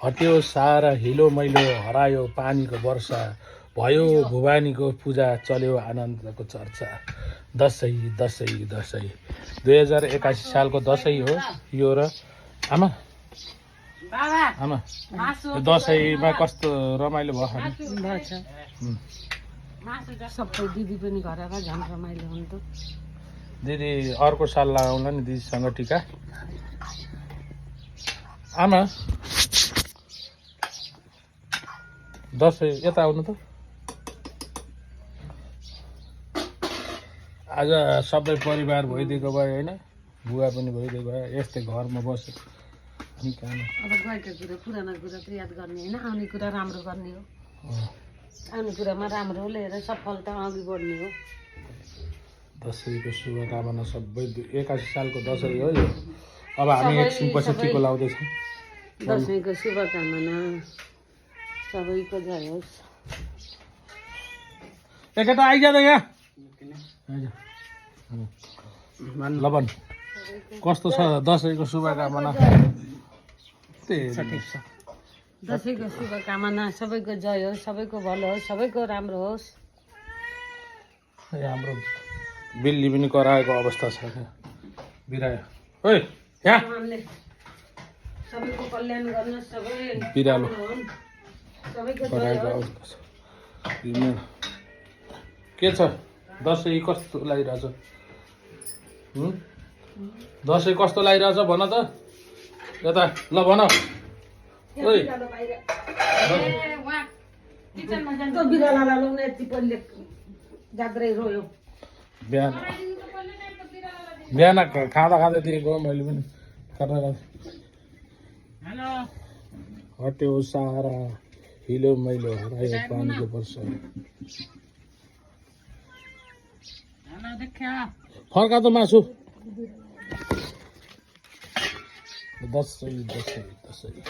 हट्यो सारा हिलो मैलो हरायो पानीको वर्षा भयो भुवानीको पूजा चल्यो आनन्दको चर्चा दसैँ दसैँ दसैँ 2081 सालको दसैँ हो यो र आमा आमा दसैँमा कस्तो रमाइलो भयो सबै दिदी पनि घर आएर झन् रमाइलो हुन्थ्यो दिदी अर्को साल लगाउँला नि दिदीसँग टिका आमा दसैँ यता आउनु त आज सबै परिवार भइदिएको भयो होइन बुवा पनि भइदिएको भयो यस्तै घरमा बस्यो अनि कहाँ अब गएका कुरा पुरानो कुरा त याद गर्ने होइन आउने कुरा राम्रो गर्ने हो आउने कुरामा राम्रो लिएर सफलता अघि बढ्ने हो दसैँको शुभकामना सबै 81 सालको दसैँ हो यो अब हामी एकछिनपछि टिको लाउँदैछौँ दसैँको शुभकामना सबैको जय होस् एकैटा आइज त यहाँ लबन कस्तो छ दसैँको शुभकामना दसैँको शुभकामना सबैको जय होस् सबैको भलो होस् सबैको राम्रो होस् हाम्रो बिल्ली पनि कराएको अवस्था छ बिरायो ओइ यहाँ भगवानले सबैको कल्याण गर्न सबै बिरालो सबैको जय कराएको होस् अवस्था छ के छ दसैँ कस्तो लागिरहेछ दसैँ कस्तो लागिरहेछ भन त यता ल भन ओइ बिरालोलाई लगाउने यति पहिले जात्रै रोयो बिहान बिहान खाँदा खाँदैदेखि गयो मैले पनि हट्यो सारा हिलो मैलो हरायो पानीको वर्षा फर्का त मासु दसैँ दसैँ दसैँ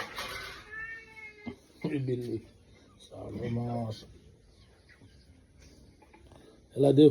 बिल्ली सानो मास यसलाई देऊ